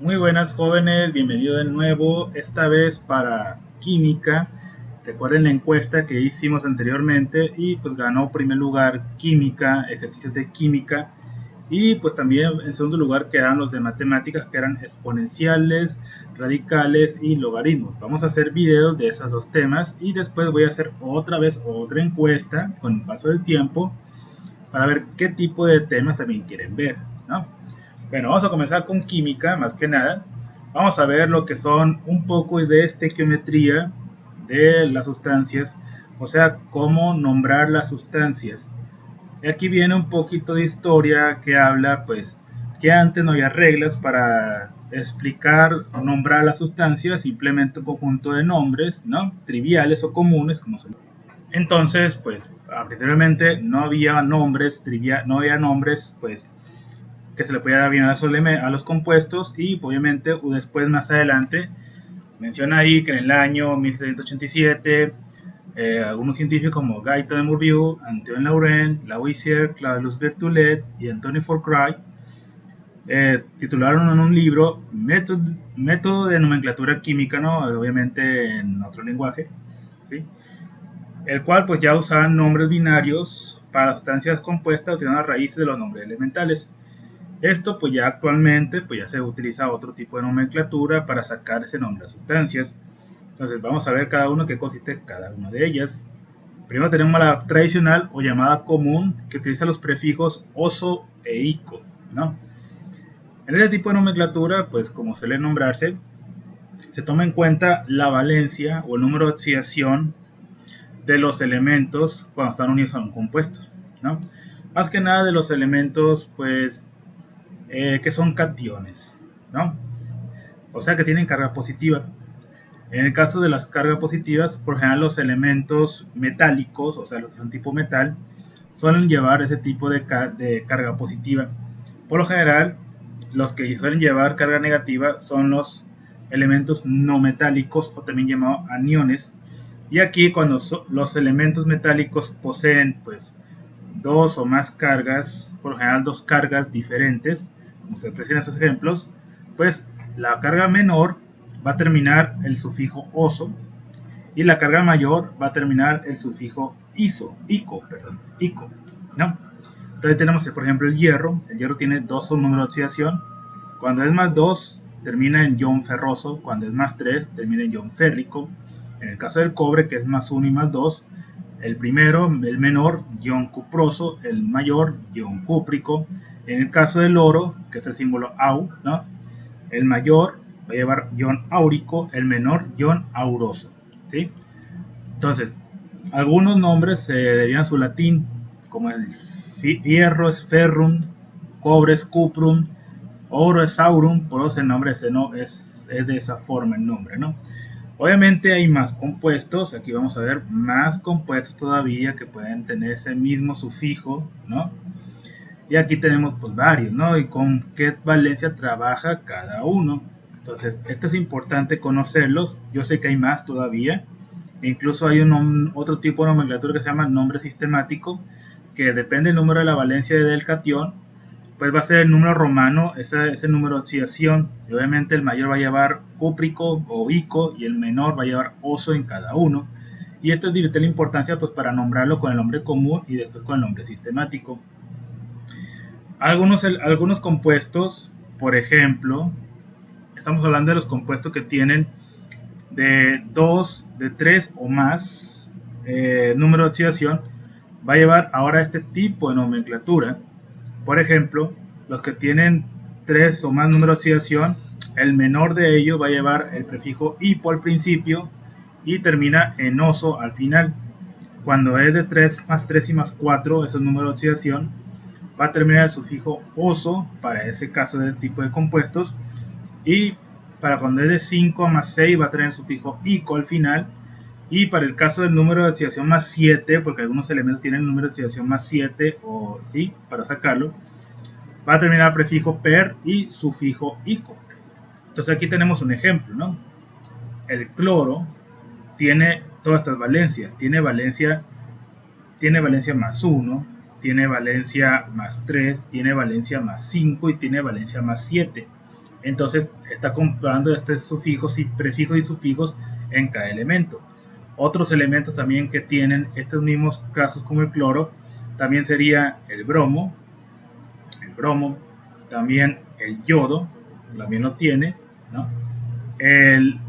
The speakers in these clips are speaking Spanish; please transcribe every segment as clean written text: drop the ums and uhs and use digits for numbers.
Muy buenas jóvenes, bienvenidos de nuevo, esta vez para química. Recuerden la encuesta que hicimos anteriormente y pues ganó primer lugar química, ejercicios de química, y pues también en segundo lugar quedaron los de matemáticas, que eran exponenciales, radicales y logaritmos. Vamos a hacer videos de esos dos temas y después voy a hacer otra vez otra encuesta con el paso del tiempo para ver qué tipo de temas también quieren ver, ¿no? Bueno, vamos a comenzar con química, más que nada. Vamos a ver lo que son un poco de estequiometría de las sustancias, o sea, cómo nombrar las sustancias. Y aquí viene un poquito de historia que habla, pues, que antes no había reglas para explicar, nombrar las sustancias, simplemente un conjunto de nombres, ¿no? Triviales o comunes, como se. Entonces, pues, anteriormente no había nombres no había nombres, pues, que se le podía dar bien a los compuestos, y obviamente después más adelante menciona ahí que en el año 1787 algunos científicos como Gaëtan de Morbius, Antoine Laurent, Lavoisier, Claude Berthollet y Anthony Fourcroy titularon en un libro Método de nomenclatura química, ¿no? Obviamente en otro lenguaje, ¿sí? El cual pues ya usaban nombres binarios para sustancias compuestas utilizando las raíces de los nombres elementales. Esto pues ya actualmente pues ya se utiliza otro tipo de nomenclatura para sacar ese nombre a sustancias. Entonces vamos a ver cada uno qué consiste cada una de ellas. Primero tenemos la tradicional o llamada común, que utiliza los prefijos oso e ico, ¿no? En este tipo de nomenclatura, pues como suele nombrarse, se toma en cuenta la valencia o el número de oxidación de los elementos cuando están unidos a un compuesto, ¿no? Más que nada de los elementos, pues, que son cationes, ¿no? O sea, que tienen carga positiva. En el caso de las cargas positivas, por general los elementos metálicos, o sea, los que son tipo metal, suelen llevar ese tipo de carga positiva. Por lo general, los que suelen llevar carga negativa son los elementos no metálicos, o también llamados aniones. Y aquí, cuando los elementos metálicos poseen pues dos o más cargas, por lo general dos cargas diferentes, como se aprecia en estos ejemplos, pues la carga menor va a terminar el sufijo oso y la carga mayor va a terminar el sufijo ico, ¿no? Entonces tenemos, por ejemplo, el hierro tiene dos números de oxidación. Cuando es más 2 termina en ion ferroso, cuando es más 3 termina en ion férrico. En el caso del cobre, que es más 1 y más 2, el primero, el menor, ion cuproso, el mayor, ion cúprico. En el caso del oro, que es el símbolo Au, ¿no? El mayor va a llevar ion áurico, el menor ion auroso, ¿sí? Entonces, algunos nombres se derivan a su latín, como el hierro es ferrum, cobre es cuprum, oro es aurum, por eso el nombre es de esa forma el nombre, ¿no? Obviamente hay más compuestos, aquí vamos a ver más compuestos todavía que pueden tener ese mismo sufijo, ¿no? Y aquí tenemos pues varios, ¿no? Y con qué valencia trabaja cada uno. Entonces, esto es importante conocerlos. Yo sé que hay más todavía. Incluso hay otro tipo de nomenclatura que se llama nombre sistemático, que depende del número de la valencia del catión, pues va a ser el número romano, ese número de oxidación. Y obviamente el mayor va a llevar cúprico o ico y el menor va a llevar oso en cada uno. Y esto es de vital importancia pues para nombrarlo con el nombre común y después con el nombre sistemático. Algunos compuestos, por ejemplo, estamos hablando de los compuestos que tienen de 2, de 3 o más número de oxidación, va a llevar ahora este tipo de nomenclatura. Por ejemplo, los que tienen 3 o más número de oxidación, el menor de ellos va a llevar el prefijo hipo al principio y termina en oso al final. Cuando es de 3 más 3 y más 4, esos números de oxidación, va a terminar el sufijo oso para ese caso de tipo de compuestos, y para cuando es de 5 más 6 va a tener el sufijo ico al final, y para el caso del número de oxidación más 7, porque algunos elementos tienen el número de oxidación más 7, o sí, para sacarlo, va a terminar el prefijo per y sufijo ico. Entonces aquí tenemos un ejemplo, ¿no? El cloro tiene todas estas valencias, tiene valencia más 1, tiene valencia más 3, tiene valencia más 5 y tiene valencia más 7. Entonces está comprobando este sufijos y prefijos y sufijos en cada elemento. Otros elementos también que tienen estos mismos casos como el cloro, también sería el bromo, también el yodo, también lo tiene, ¿no? El,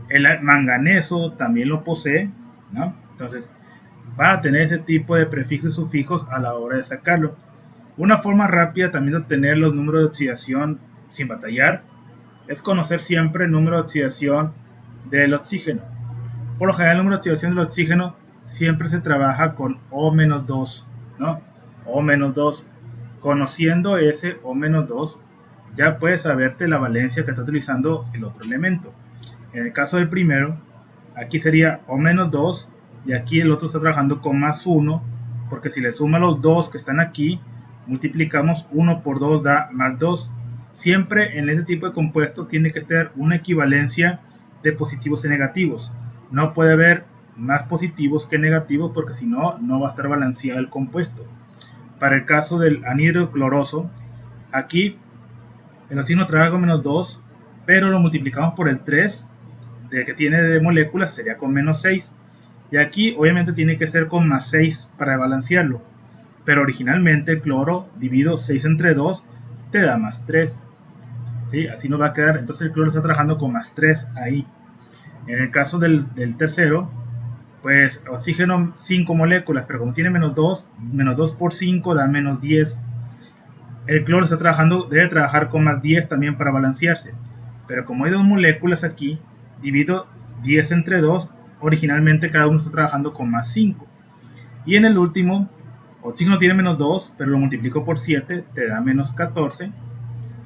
el manganeso también lo posee, ¿no? Entonces va a tener ese tipo de prefijos y sufijos a la hora de sacarlo. Una forma rápida también de obtener los números de oxidación sin batallar es conocer siempre el número de oxidación del oxígeno. Por lo general, el número de oxidación del oxígeno siempre se trabaja con O-2, ¿no? O-2. Conociendo ese O-2, ya puedes saberte la valencia que está utilizando el otro elemento. En el caso del primero, aquí sería O-2 y aquí el otro está trabajando con +1, porque si le suma los dos que están aquí, multiplicamos 1 por 2 da +2. Siempre en este tipo de compuestos tiene que tener una equivalencia de positivos y negativos. No puede haber más positivos que negativos porque si no, no va a estar balanceado el compuesto. Para el caso del anhidro cloroso, aquí el oxígeno trabaja con -2, pero lo multiplicamos por el 3 de que tiene de moléculas, sería con -6. Y aquí obviamente tiene que ser con +6 para balancearlo. Pero originalmente el cloro dividido 6 entre 2 te da +3. ¿Sí? Así nos va a quedar. Entonces el cloro está trabajando con +3 ahí. En el caso del tercero, pues oxígeno 5 moléculas, pero como tiene -2, -2 por 5 da -10. El cloro está trabajando, debe trabajar con +10 también para balancearse. Pero como hay dos moléculas aquí, divido 10 entre 2, originalmente cada uno está trabajando con +5. Y en el último, oxígeno tiene -2, pero lo multiplico por 7, te da -14.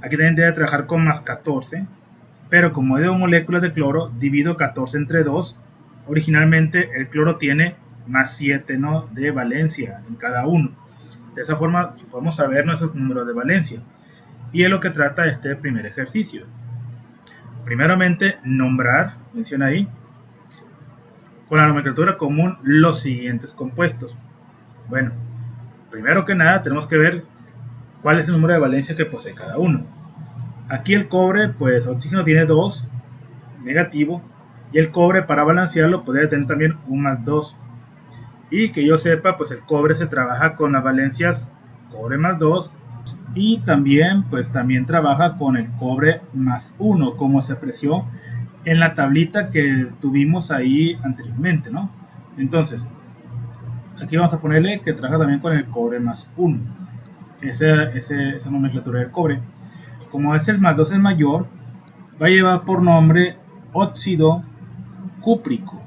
Aquí también debe trabajar con +14, pero como hay dos moléculas de cloro, divido 14 entre 2. Originalmente el cloro tiene +7, ¿no?, de valencia en cada uno. De esa forma podemos saber nuestros números de valencia. Y es lo que trata este primer ejercicio. Primeramente, nombrar, menciona ahí, con la nomenclatura común los siguientes compuestos. Bueno, primero que nada tenemos que ver cuál es el número de valencia que posee cada uno. Aquí el cobre, pues oxígeno tiene 2, negativo, y el cobre para balancearlo puede tener también un +2. Y que yo sepa, pues el cobre se trabaja con las valencias cobre +2 y también, pues también trabaja con el cobre +1, como se apreció en la tablita que tuvimos ahí anteriormente, ¿no? Entonces, aquí vamos a ponerle que trabaja también con el cobre +1, esa nomenclatura del cobre. Como es el +2 el mayor, va a llevar por nombre óxido cúprico.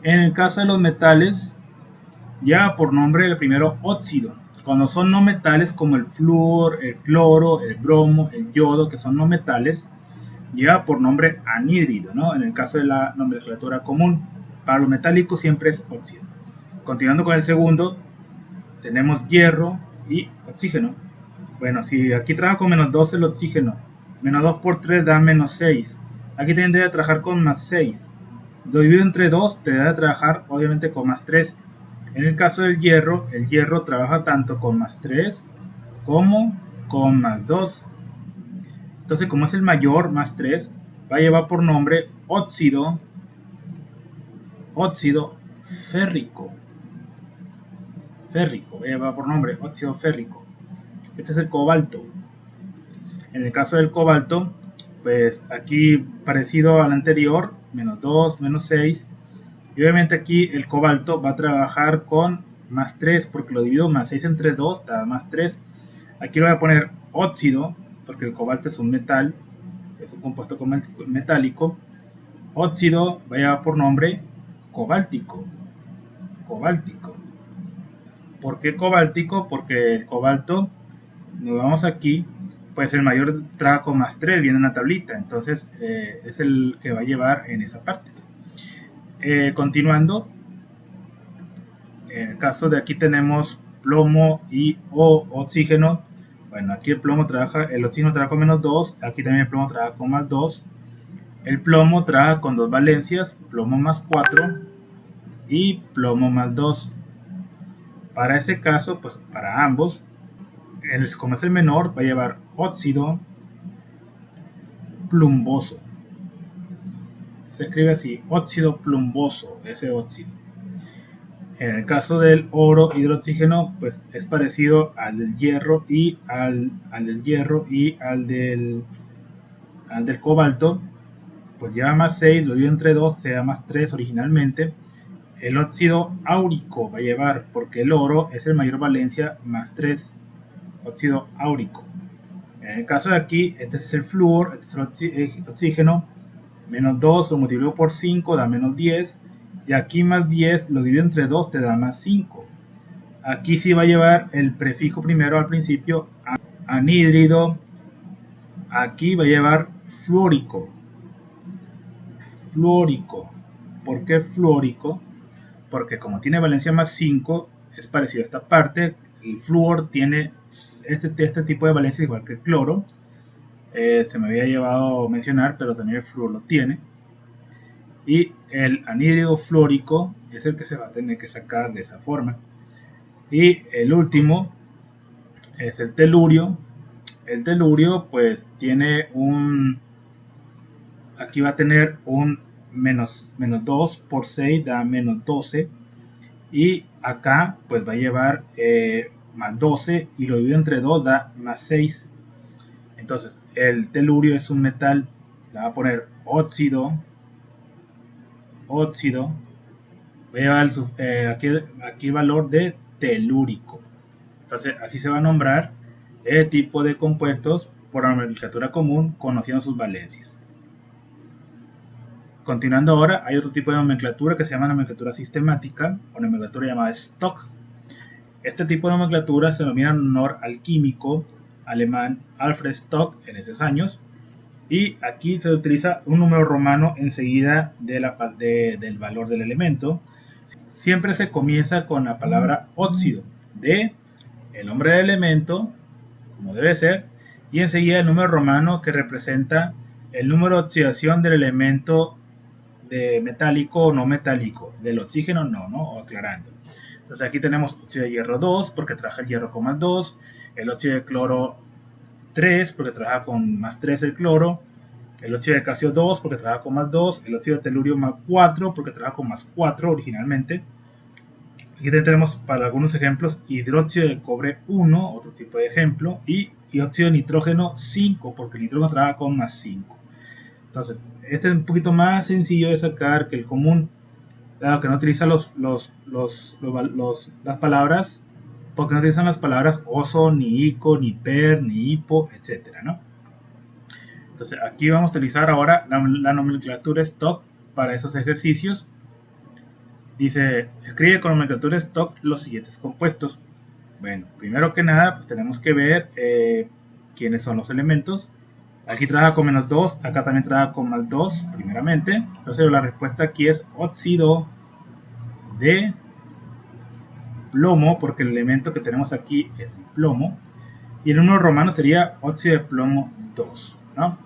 En el caso de los metales, lleva por nombre el primero óxido. Cuando son no metales como el flúor, el cloro, el bromo, el yodo, que son no metales, lleva por nombre anhídrido, ¿no? En el caso de la nomenclatura común. Para los metálicos siempre es óxido. Continuando con el segundo, tenemos hierro y oxígeno. Bueno, si aquí trabaja con -2 el oxígeno, -2 por 3 da -6. Aquí también debe trabajar con +6. Lo divido entre 2, te debe trabajar obviamente con +3. En el caso del hierro, el hierro trabaja tanto con +3 como con +2. Entonces, como es el mayor, +3, va a llevar por nombre óxido férrico. Va a llevar por nombre óxido férrico. Este es el cobalto. En el caso del cobalto, pues aquí parecido al anterior, -2, -6. Y obviamente aquí el cobalto va a trabajar con +3, porque lo divido +6 entre 2, da +3. Aquí lo voy a poner óxido, porque el cobalto es un metal, es un compuesto metálico. Óxido va a llevar por nombre cobáltico. ¿Por qué cobáltico? Porque el cobalto, nos vamos aquí, pues el mayor trabaja con +3, viene en la tablita, entonces es el que va a llevar en esa parte. Continuando, en el caso de aquí tenemos plomo y oxígeno. Bueno, aquí el oxígeno trabaja con -2, aquí también el plomo trabaja con +2. El plomo trabaja con dos valencias, plomo +4 y plomo +2. Para ese caso, pues para ambos, como es el menor, va a llevar óxido plumboso. Se escribe así, óxido plumboso, ese óxido. En el caso del oro y del oxígeno, pues es parecido al del hierro y al del cobalto. Pues lleva más 6, lo divido entre 2, se da más 3 originalmente. El óxido áurico va a llevar, porque el oro es el mayor valencia, más 3, óxido áurico. En el caso de aquí, este es el flúor, este es el oxígeno, menos 2 lo multiplico por 5 da menos 10, y aquí más 10 lo divido entre 2 te da más 5. Aquí sí va a llevar el prefijo primero al principio, anhídrido, aquí va a llevar fluórico. ¿Por qué fluórico? Porque como tiene valencia más 5, es parecido a esta parte. El flúor tiene este tipo de valencia igual que el cloro. Se me había llevado a mencionar, pero también el flúor lo tiene. Y el anhídrido fluórico es el que se va a tener que sacar de esa forma. Y el último es el telurio. El telurio pues tiene aquí va a tener un menos 2 por 6 da menos 12. Y acá pues va a llevar más 12 y lo divido entre 2 da más 6. Entonces el telurio es un metal, le va a poner óxido, voy a llevar aquí el valor de telúrico. Entonces así se va a nombrar el tipo de compuestos por nomenclatura común conociendo sus valencias. Continuando ahora, hay otro tipo de nomenclatura que se llama nomenclatura sistemática o nomenclatura llamada Stock. Este tipo de nomenclatura se denomina en honor al químico alemán Alfred Stock en esos años, y aquí se utiliza un número romano enseguida del valor del elemento. Siempre se comienza con la palabra óxido, de el nombre del elemento, como debe ser, y enseguida el número romano que representa el número de oxidación del elemento de metálico o no metálico, del oxígeno no, aclarando. Entonces aquí tenemos óxido de hierro 2 porque trabaja el hierro con más 2, el óxido de cloro 3 porque trabaja con más 3 el cloro, el óxido de calcio 2 porque trabaja con más 2, el óxido de telurio más 4 porque trabaja con más 4 originalmente. Aquí tenemos para algunos ejemplos hidróxido de cobre 1, otro tipo de ejemplo, y óxido de nitrógeno 5 porque el nitrógeno trabaja con más 5. Entonces, este es un poquito más sencillo de sacar que el común, dado que no utiliza las palabras, porque no utilizan las palabras oso, ni ico, ni per, ni hipo, etc., ¿no? Entonces, aquí vamos a utilizar ahora la nomenclatura stock para esos ejercicios. Dice, escribe con nomenclatura stock los siguientes compuestos. Bueno, primero que nada, pues tenemos que ver quiénes son los elementos. Aquí trabaja con menos 2, acá también trabaja con más 2, primeramente. Entonces la respuesta aquí es óxido de plomo, porque el elemento que tenemos aquí es plomo. Y el número romano sería óxido de plomo 2, ¿no?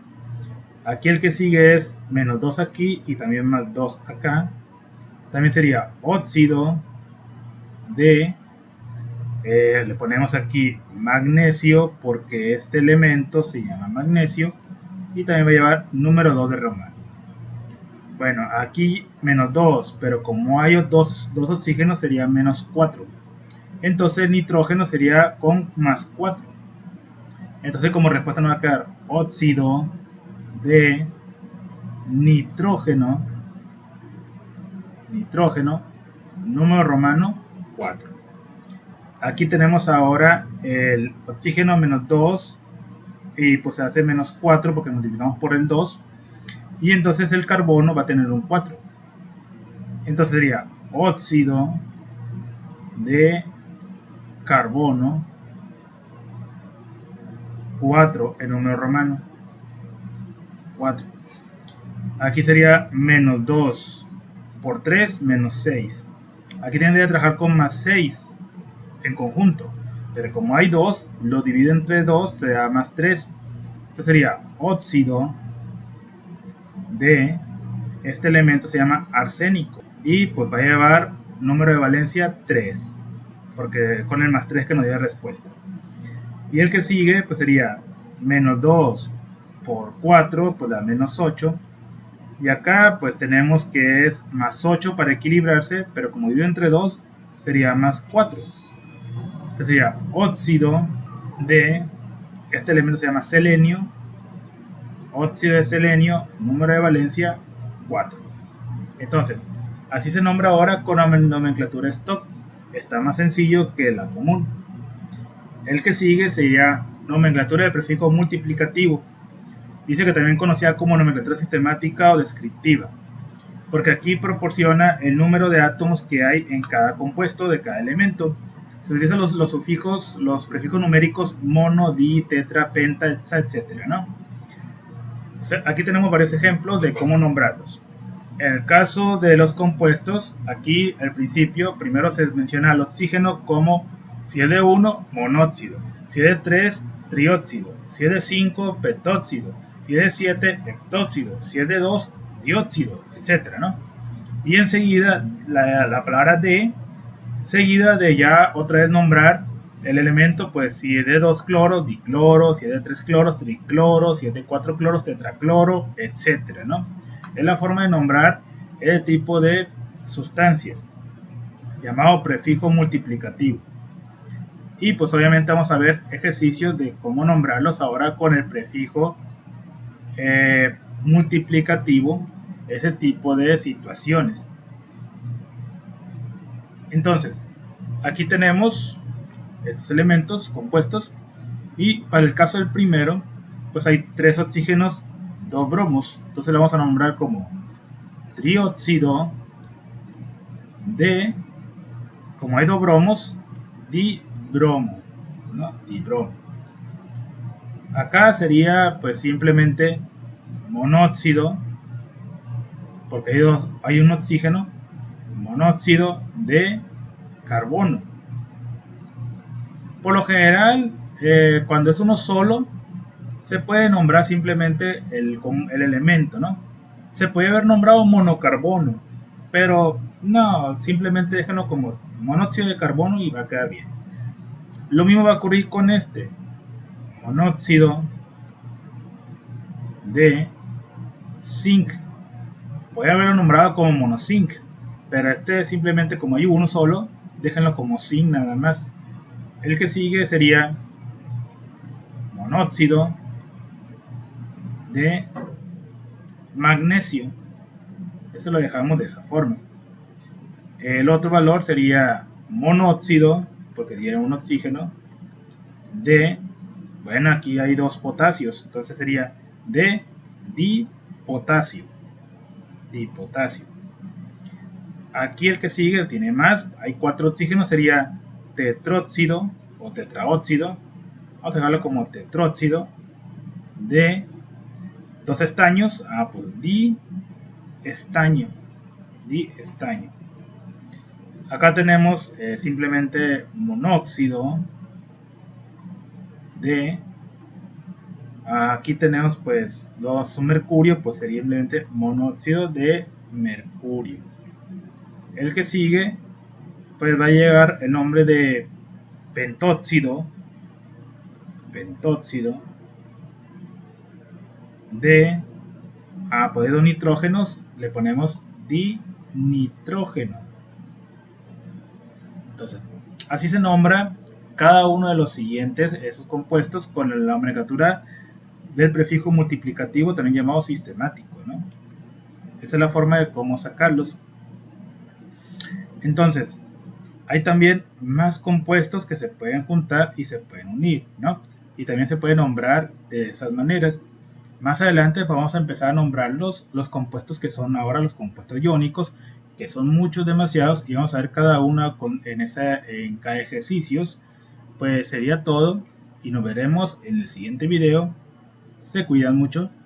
Aquí el que sigue es menos 2 aquí y también más 2 acá. También sería óxido de... le ponemos aquí magnesio porque este elemento se llama magnesio, y también va a llevar número 2 de romano. Bueno, aquí menos 2, pero como hay dos oxígenos sería menos 4. Entonces el nitrógeno sería con más 4. Entonces como respuesta nos va a quedar óxido de nitrógeno, número romano 4. Aquí tenemos ahora el oxígeno menos 2 y pues se hace menos 4 porque multiplicamos por el 2, y entonces el carbono va a tener un 4. Entonces sería óxido de carbono 4 en número romano 4. Aquí sería menos 2 por 3 menos 6. Aquí tendría que trabajar con más 6 en conjunto, pero como hay 2, lo divido entre 2, se da más 3. Entonces sería óxido de, este elemento se llama arsénico, y pues va a llevar número de valencia 3, porque con el más 3 que nos dio respuesta. Y el que sigue pues sería menos 2 por 4 pues da menos 8. Y acá pues tenemos que es más 8 para equilibrarse, pero como divide entre 2 sería más 4. Entonces sería óxido de, este elemento se llama selenio, óxido de selenio, número de valencia 4. Entonces, así se nombra ahora con la nomenclatura stock. Está más sencillo que la común. El que sigue sería nomenclatura de prefijo multiplicativo. Dice que también conocida como nomenclatura sistemática o descriptiva, porque aquí proporciona el número de átomos que hay en cada compuesto de cada elemento. Se utilizan los sufijos, los prefijos numéricos mono, di, tetra, penta, etcétera, ¿no? O sea, aquí tenemos varios ejemplos de cómo nombrarlos. En el caso de los compuestos, aquí al principio primero se menciona el oxígeno como, si es de 1, monóxido, si es de 3, trióxido, si es de 5, petóxido, si es de 7, heptóxido, si es de 2, dióxido, etcétera, ¿no? Y enseguida la palabra de, seguida de ya otra vez nombrar el elemento, pues si es de 2 cloros, dicloro, si es de 3 cloros, tricloro, si es de 4 cloros, tetracloro, etcétera, ¿no? Es la forma de nombrar el tipo de sustancias, llamado prefijo multiplicativo. Y pues obviamente vamos a ver ejercicios de cómo nombrarlos ahora con el prefijo multiplicativo, ese tipo de situaciones. Entonces, aquí tenemos estos elementos compuestos y para el caso del primero, pues hay 3 oxígenos, 2 bromos. Entonces lo vamos a nombrar como trióxido de, como hay 2 bromos, dibromo, ¿no? Dibromo. Acá sería pues simplemente monóxido, porque hay un oxígeno, monóxido de carbono. Por lo general, cuando es uno solo, se puede nombrar simplemente el elemento, ¿no? Se puede haber nombrado monocarbono, pero no, simplemente déjenlo como monóxido de carbono y va a quedar bien. Lo mismo va a ocurrir con este, monóxido de zinc. Puede haberlo nombrado como monozinc, pero este simplemente como hay uno solo, déjenlo como zinc nada más. El que sigue sería monóxido de magnesio. Eso lo dejamos de esa forma. El otro valor sería monóxido, porque tiene un oxígeno, de, bueno, aquí hay 2 potasios, entonces sería de dipotasio. Dipotasio. Aquí el que sigue tiene más, hay 4 oxígenos, sería tetróxido o tetraóxido. Vamos a dejarlo como tetróxido de 2 estaños, pues diestaño. Diestaño. Acá tenemos simplemente monóxido de, aquí tenemos pues 2 mercurio, pues sería simplemente monóxido de mercurio. El que sigue pues va a llegar el nombre de pentóxido de, pues de 2 nitrógenos le ponemos dinitrógeno. Entonces, así se nombra cada uno de los siguientes, esos compuestos, con la nomenclatura del prefijo multiplicativo, también llamado sistemático, ¿no? Esa es la forma de cómo sacarlos. Entonces, hay también más compuestos que se pueden juntar y se pueden unir, ¿no? Y también se puede nombrar de esas maneras. Más adelante vamos a empezar a nombrar los compuestos que son ahora los compuestos iónicos, que son muchos, demasiados, y vamos a ver cada uno en cada ejercicio. Pues sería todo y nos veremos en el siguiente video. Se cuidan mucho.